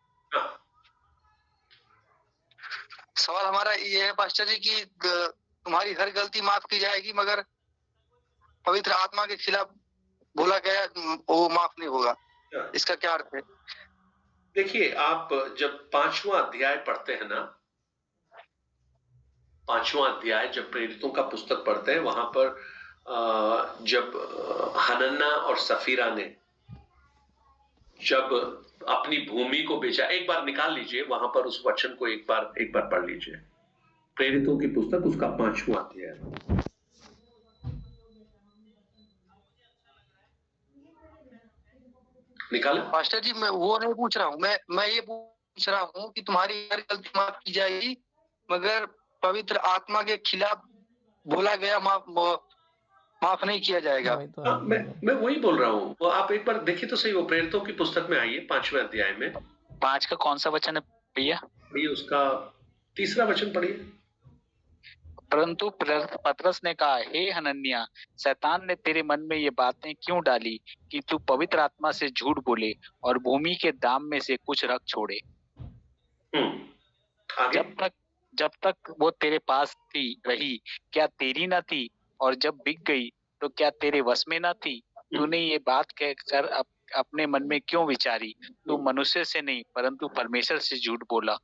सवाल हमारा ये है मास्टर जी कि तुम्हारी हर गलती माफ की जाएगी, मगर पवित्र आत्मा के खिलाफ बोला गया वो माफ नहीं होगा। इसका क्या अर्थ है? देखिए, आप जब 5वां अध्याय पढ़ते हैं ना, 5वां अध्याय जब प्रेरितों का पुस्तक पढ़ते हैं, वहां पर जब हनन्ना और सफीरा ने जब अपनी भूमि को बेचा, एक बार निकाल लीजिए वहां पर उस वचन को एक बार पढ़ लीजिए। प्रेरितों की पुस्तक उसका 5वां अध्याय। निकाला? मास्टर जी, मैं वो नहीं पूछ रहा हूँ, मैं ये पूछ रहा हूँ कि तुम्हारी हर गलती माफ की जाएगी, मगर पवित्र आत्मा के खिलाफ बोला गया माफ नहीं किया जाएगा। मैं वही बोल रहा हूँ। वो आप एक बार देखिए तो सही, वो प्रेरितों की पुस्तक में आइए 5वें अध्याय में। 5 का कौन सा वचन है भैया? उसका 3रा वचन पढ़िए। परंतु पतरस ने कहा, हे हनन्याह, शैतान ने तेरे मन में ये बातें क्यों डाली कि तू पवित्र आत्मा से झूठ बोले और भूमि के दाम में से कुछ रख छोड़े? जब तक वो तेरे पास रही, क्या तेरी न थी? और जब बिक गई तो क्या तेरे वश में न थी? तूने ये बात कहकर अपने मन में क्यों विचारी? तू मनुष्य से नहीं परंतु परमेश्वर से झूठ बोला।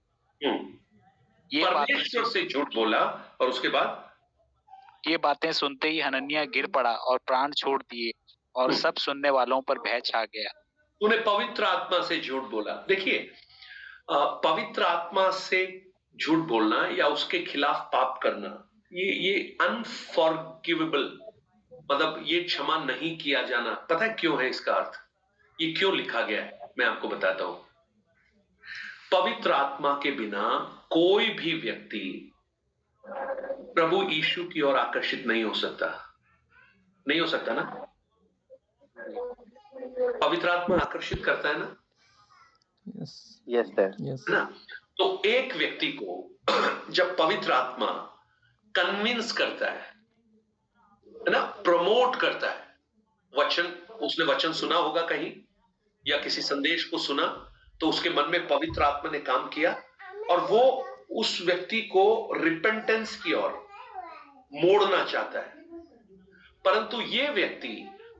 ये परमेश्वर से झूठ बोला। और उसके बाद ये बातें सुनते ही हनन्याह गिर पड़ा और प्राण छोड़ दिए, और सब सुनने वालों पर भय छा गया। तूने पवित्र आत्मा से झूठ बोला। देखिए, पवित्र आत्मा से झूठ बोलना या उसके खिलाफ पाप करना, ये अनफॉरगिवेबल, मतलब ये क्षमा नहीं किया जाना। पता है क्यों है इसका अर्थ? ये क्यों लिखा गया है, मैं आपको बताता हूं। पवित्र आत्मा के बिना कोई भी व्यक्ति प्रभु यीशु की ओर आकर्षित नहीं हो सकता। नहीं हो सकता ना? पवित्र आत्मा आकर्षित करता है ना? Yes sir. ना? तो एक व्यक्ति को जब पवित्र आत्मा कन्विंस करता है ना, प्रमोट करता है, उसने वचन सुना होगा कहीं या किसी संदेश को सुना, तो उसके मन में पवित्र आत्मा ने काम किया और वो उस व्यक्ति को रिपेंटेंस की ओर मोड़ना चाहता है। परंतु ये व्यक्ति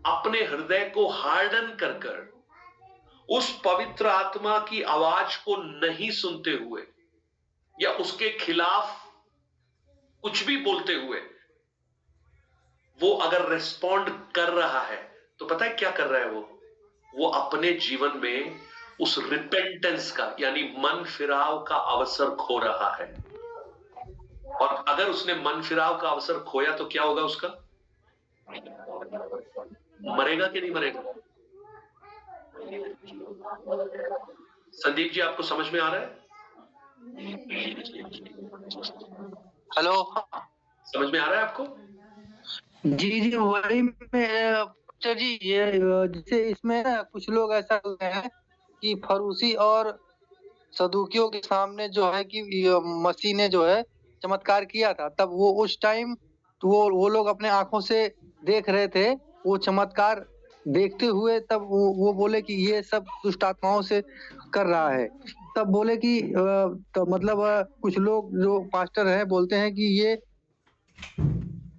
अपने हृदय को हार्डन कर उस पवित्र आत्मा की आवाज को नहीं सुनते हुए या उसके खिलाफ कुछ भी बोलते हुए वो अगर रिस्पॉन्ड कर रहा है, तो पता है क्या कर रहा है? वो अपने जीवन में उस रिपेंटेंस का यानी मन फिराव का अवसर खो रहा है। और अगर उसने मन फिराव का अवसर खोया तो क्या होगा उसका? मरेगा कि नहीं मरेगा? संदीप जी, आपको समझ में आ रहा है? हेलो, समझ में आ रहा है आपको? जी वही जी, ये जैसे इसमें ना कुछ लोग ऐसा होते हैं कि फरूसी और सदूकियों के सामने जो है कि मसीह ने जो है चमत्कार किया था, तब वो उस टाइम तो वो लोग अपने आंखों से देख रहे थे वो चमत्कार। देखते हुए तब वो बोले कि ये सब दुष्ट आत्माओं से कर रहा है। तब बोले कि तो मतलब कुछ लोग जो पास्टर हैं बोलते हैं कि ये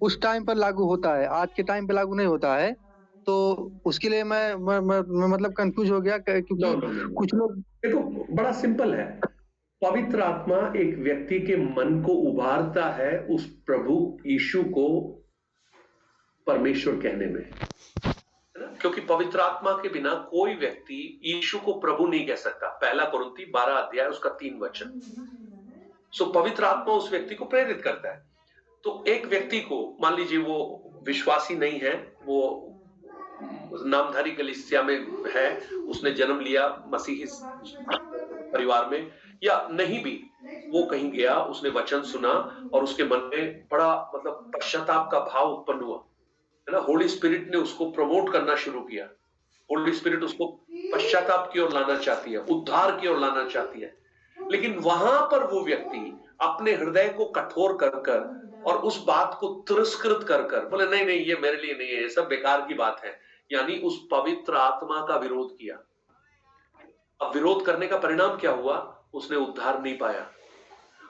उस टाइम पर लागू होता है, आज के टाइम पे लागू नहीं होता है। तो उसके लिए मैं मतलब कंफ्यूज हो गया, क्योंकि कुछ लोग, देखो बड़ा सिंपल है। पवित्र आत्मा एक व्यक्ति के मन को उभारता है उस प्रभु यीशु को परमेश्वर कहने में, है ना? क्योंकि पवित्र आत्मा के बिना कोई व्यक्ति यीशु को प्रभु नहीं कह सकता। 1 कुरिन्थी 12 अध्याय उसका 3 वचन। सो पवित्र आत्मा उस व्यक्ति को प्रेरित करता है। तो एक व्यक्ति को मान लीजिए वो विश्वासी नहीं है, वो नामधारी कलीसिया में है, उसने जन्म लिया मसीही परिवार में, या नहीं भी, वो कहीं गया, उसने वचन सुना और उसके मन में बड़ा मतलब पश्चाताप का भाव उत्पन्न हुआ, है ना? होली स्पिरिट ने उसको प्रमोट करना शुरू किया। होली स्पिरिट उसको पश्चाताप की ओर लाना चाहती है, उद्धार की ओर लाना चाहती है। लेकिन वहां पर वो व्यक्ति अपने हृदय को कठोर कर कर और उस बात को तिरस्कृत कर कर बोले नहीं नहीं ये मेरे लिए नहीं है, ये सब बेकार की बात है, यानी उस पवित्र आत्मा का विरोध किया। अब विरोध करने का परिणाम क्या हुआ? उसने उद्धार नहीं पाया।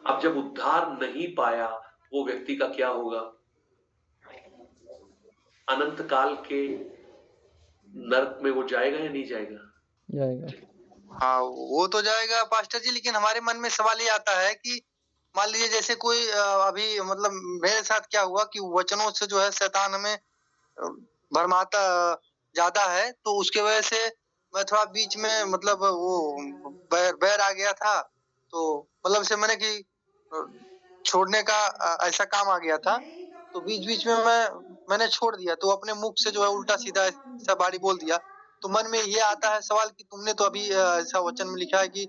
अब जब उद्धार नहीं पाया वो व्यक्ति का क्या होगा? अनंत काल के नरक में वो जाएगा या नहीं जाएगा? जाएगा। हाँ वो तो जाएगा पास्टर जी, लेकिन हमारे मन में सवाल ये आता है कि मान लीजिए जैसे कोई अभी मतलब मेरे साथ क्या हुआ कि वचनों से जो है शैतान हमें भरमाता ज्यादा है, तो उसके वजह से मैं थोड़ा बीच में मतलब वो बैर आ गया था, तो मतलब से मैंने कि छोड़ने का ऐसा काम आ गया था, तो बीच बीच में मैंने छोड़ दिया, तो अपने मुख से जो है उल्टा सीधा ऐसा बारी बोल दिया। तो मन में ये आता है सवाल कि तुमने तो अभी ऐसा वचन में लिखा है कि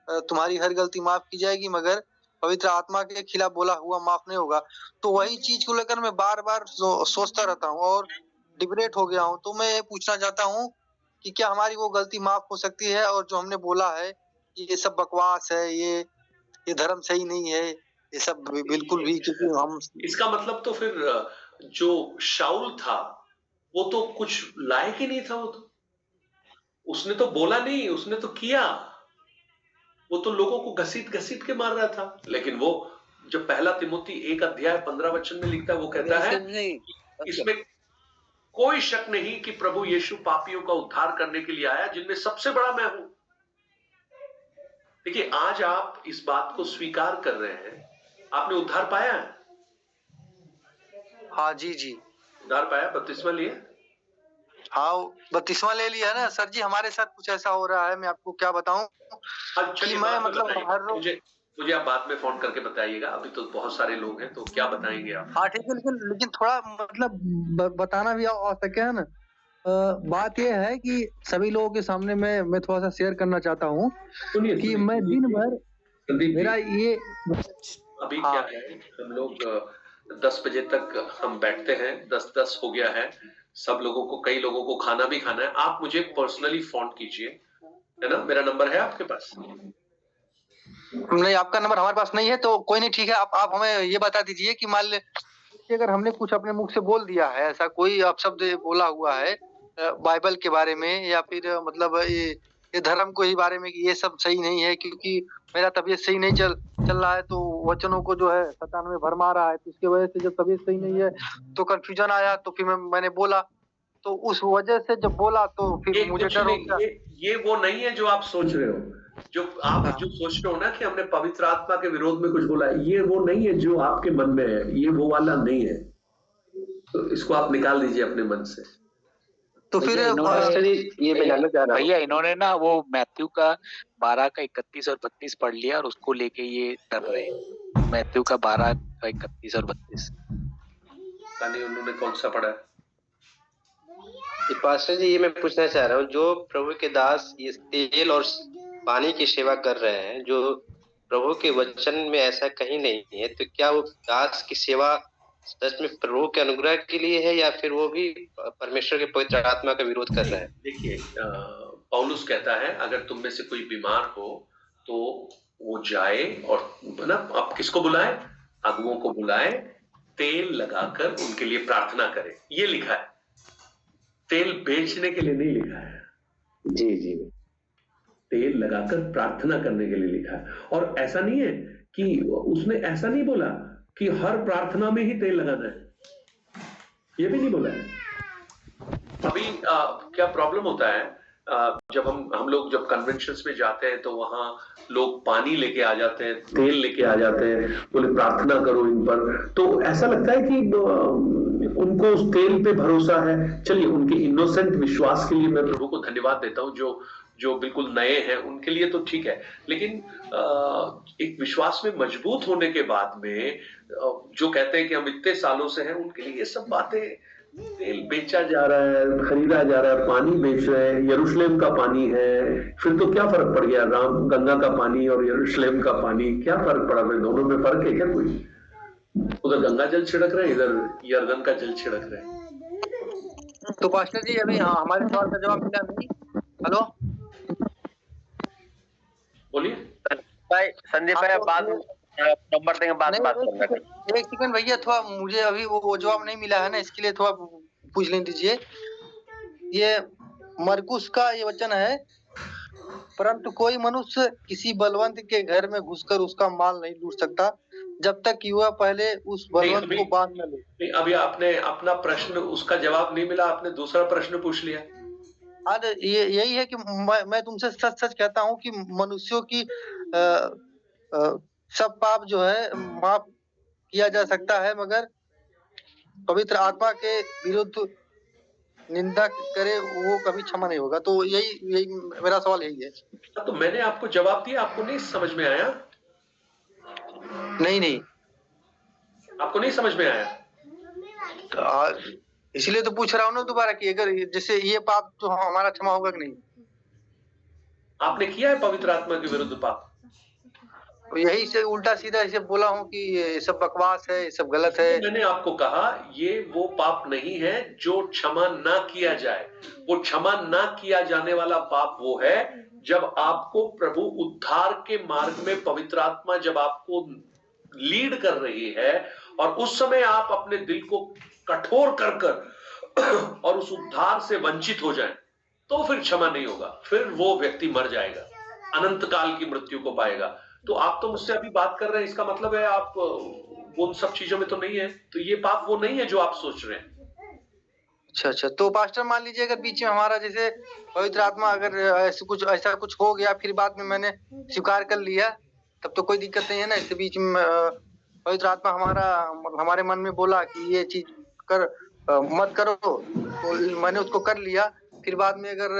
तुम्हारी हर गलती माफ की जाएगी मगर पवित्र आत्मा के खिलाफ बोला हुआ माफ नहीं होगा। तो वही चीज को लेकर मैं बार बार सोचता रहता हूँ और डिबरेट हो गया हूँ। तो मैं ये पूछना चाहता हूँ कि क्या हमारी वो गलती माफ हो सकती है, और जो हमने बोला है ये सब बकवास है, ये धर्म सही नहीं है, ये सब बिल्कुल भी, क्योंकि हम इसका मतलब तो फिर जो शाऊल था वो तो कुछ लायक ही नहीं था। वो तो उसने तो बोला नहीं, उसने तो किया। वो तो लोगों को घसीट घसीट के मार रहा था। लेकिन वो जब पहला तिमोथी 1:15 में लिखता है, वो कहता है इसमें कोई शक नहीं कि प्रभु यीशु पापियों का उद्धार करने के लिए आया, जिनमें सबसे बड़ा मैं हूं। देखिए आज आप इस बात को स्वीकार कर रहे हैं, आपने उद्धार पाया है? हाँ जी उद्धार पाया, बपतिस्मा लिया? हाँ बपतिस्मा ले लिया ना सर जी। हमारे साथ कुछ ऐसा हो रहा है, मैं आपको क्या बताऊं कि मैं मतलब हर रोज मुझे आप बाद में फोन करके बताइएगा, अभी तो बहुत सारे लोग हैं, तो क्या बताएंगे आप? हाँ ठीक है, लेकिन थोड़ा मतलब बताना भी आवश्यक है ना। बात यह है कि सभी लोगों के सामने मैं थोड़ा सा शेयर करना चाहता हूँ कि मैं दिन भर मेरा ये अभी क्या है, हम लोग 10 बजे तक हम बैठते हैं, 10 हो गया है। सब लोगों को, कई लोगों को खाना भी खाना है। आप मुझे पर्सनली फोन कीजिए, है ना? मेरा नंबर है आपके पास? नहीं, आपका नंबर हमारे पास नहीं है, तो कोई नहीं, ठीक है। आप हमें ये बता दीजिए कि मान लीजिए अगर हमने कुछ अपने मुख से बोल दिया है, ऐसा कोई अपशब्द बोला हुआ है बाइबल के बारे में, या फिर मतलब ये धर्म को ही बारे में कि ये सब सही नहीं है, क्योंकि मेरा तबीयत सही नहीं चल रहा है, तो वचनों को जो है शैतान में भरमा रहा है, तो इसकी वजह से जब तबीयत सही नहीं है तो कंफ्यूजन आया, तो फिर मैंने बोला, तो उस वजह से जब बोला तो फिर मुझे डर हो गया। ये वो नहीं है जो आप सोच रहे हो, जो आप जो सोच रहे हो ना कि हमने पवित्र आत्मा के विरोध में कुछ बोला है, ये वो नहीं है जो आपके मन में है, ये वो वाला नहीं है। तो इसको आप निकाल दीजिए अपने मन से। तो फिर ये मैं जानना चाह रहा हूँ भैया, इन्होंने ना वो मैथ्यू का 12 का 31 और 32 पढ़ लिया और उसको लेके ये डर रहे हैं। मैथ्यू का 12 का 31 और 32 नहीं, उन्होंने कौन सा पढ़ा है? पास्टर जी, ये मैं पूछना चाह रहा हूँ, जो प्रभु के दास ये तेल और पानी की सेवा कर रहे हैं, जो प्रभु के वचन में ऐसा कहीं नहीं है, तो क्या वो दास की सेवा सच में प्रभु के अनुग्रह के लिए है, या फिर वो भी परमेश्वर के पवित्र आत्मा का विरोध कर रहे हैं? देखिए, पौलुस कहता है अगर तुम में से कोई बीमार हो तो वो जाए और ना, आप किसको बुलाए? अगुओं को बुलाए, तेल लगाकर उनके लिए प्रार्थना करे। ये लिखा है, तेल बेचने के लिए नहीं लिखा है। जी, तेल लगाकर प्रार्थना करने के लिए लिखा है। और ऐसा नहीं है कि उसने ऐसा नहीं बोला कि हर प्रार्थना में ही तेल लगाना है, ये भी नहीं बोला है। अभी क्या प्रॉब्लम होता है, जब हम लोग जब कन्वेंशंस में जाते हैं तो वहां लोग पानी लेके आ जाते हैं, तेल लेके आ जाते हैं, बोले प्रार्थना करो इन पर। तो ऐसा लगता है कि उनको उस तेल पे भरोसा है। चलिए, उनके इनोसेंट विश्वास के लिए मैं प्रभु को धन्यवाद देता हूँ, जो बिल्कुल नए हैं उनके लिए तो ठीक है। लेकिन एक विश्वास में मजबूत होने के बाद में जो कहते हैं कि हम इतने सालों से हैं, उनके लिए ये सब बातें, तेल बेचा जा रहा है, खरीदा जा रहा है, पानी बेच रहे हैं, यरूशलेम का पानी है, फिर तो क्या फर्क पड़ गया? गंगा का पानी और यरूशलेम का पानी, क्या फर्क पड़ा? दोनों में फर्क है क्या कोई? उधर गंगा जल छिड़क रहे हैं, इधर यर्दन का जल छिड़क रहे हैं। तो पास्टर जी अभी हमारे सवाल का जवाब मिला नहीं। हेलो, बोलिए। भाई संदीप भाई बात नंबर देंगे, बात करना। एक सेकंड भैया, थोड़ा मुझे अभी वो जवाब नहीं मिला है ना, इसके लिए थोड़ा पूछ लेने दीजिए। ये मरकुस का ये वचन है, परंतु कोई मनुष्य किसी बलवंत के घर में घुसकर उसका माल नहीं लूट सकता जब तक कि वह पहले उस बलवंत को बांध न ले। अभी आपने अपना प्रश्न, उसका जवाब नहीं मिला, आपने दूसरा प्रश्न पूछ लिया। हाँ, ये यही है कि मैं तुमसे सच सच कहता हूँ कि मनुष्यों की सब पाप जो है माफ किया जा सकता है, मगर पवित्र आत्मा के विरुद्ध निंदा करे वो कभी क्षमा नहीं होगा। तो यही मेरा सवाल यही है। तो मैंने आपको जवाब दिया, आपको नहीं समझ में आया? नहीं, आपको नहीं समझ में आया? तो इसलिए तो पूछ रहा हूँ ना दोबारा कि अगर जैसे ये पाप तो हमारा क्षमा होगा कि नहीं? आपने किया है पवित्र आत्मा के विरुद्ध पाप? यही से उल्टा सीधा ऐसे बोला हूँ कि ये सब बकवास है, ये सब गलत है। मैंने आपको कहा ये वो पाप नहीं है जो क्षमा ना किया जाए। वो क्षमा ना किया जाने वाला पाप वो है जब आपको प्रभु उद्धार के मार्ग में पवित्र आत्मा जब आपको लीड कर रही है और उस समय आप अपने दिल को कठोर कर और उस उद्धार से वंचित हो जाएं, तो फिर क्षमा नहीं होगा, फिर वो व्यक्ति मर जाएगा, अनंत काल की मृत्यु को पाएगा। तो आप तो मुझसे अभी बात कर रहे हैं, इसका मतलब है आप उन सब चीजों में तो नहीं है, तो ये पाप वो नहीं है जो आप सोच रहे हैं। अच्छा, तो पास्टर मान लीजिए अगर बीच में हमारा जैसे पवित्र आत्मा अगर ऐसा कुछ हो गया, फिर बाद में मैंने स्वीकार कर लिया, तब तो कोई दिक्कत नहीं है ना। इसके बीच में पवित्र आत्मा हमारे मन में बोला कि ये चीज मत करो, तो मैंने उसको कर लिया, फिर बाद में अगर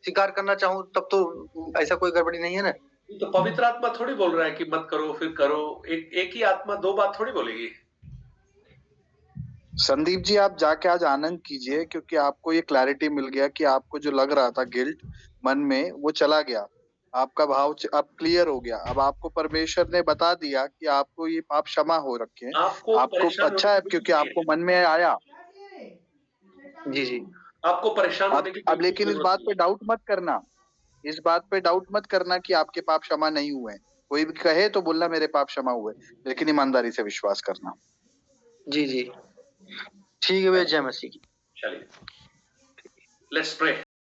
स्वीकार करना चाहूँ तब तो ऐसा कोई गड़बड़ी नहीं है ना। तो पवित्र आत्मा थोड़ी बोल रहा है कि मत करो फिर करो, एक ही आत्मा दो बात थोड़ी बोलेगी। संदीप जी आप जाके आज आनंद कीजिए, क्योंकि आपको ये क्लैरिटी मिल गया कि आपको जो लग रहा था गिल्ट मन में वो चला गया, आपका भाव अब क्लियर हो गया। अब आपको परमेश्वर ने बता दिया कि आपको ये पाप क्षमा हो रखे हैं। आपको अच्छा है क्योंकि आपको मन में आया। जी आपको परेशान होने की अब लेकिन इस बात पे डाउट मत करना, इस बात पे डाउट मत करना कि आपके पाप क्षमा नहीं हुए। कोई भी कहे तो बोलना मेरे पाप क्षमा हुए, लेकिन ईमानदारी से विश्वास करना। जी ठीक है भैया, जय मसीह की। चलिए लेट्स प्रे।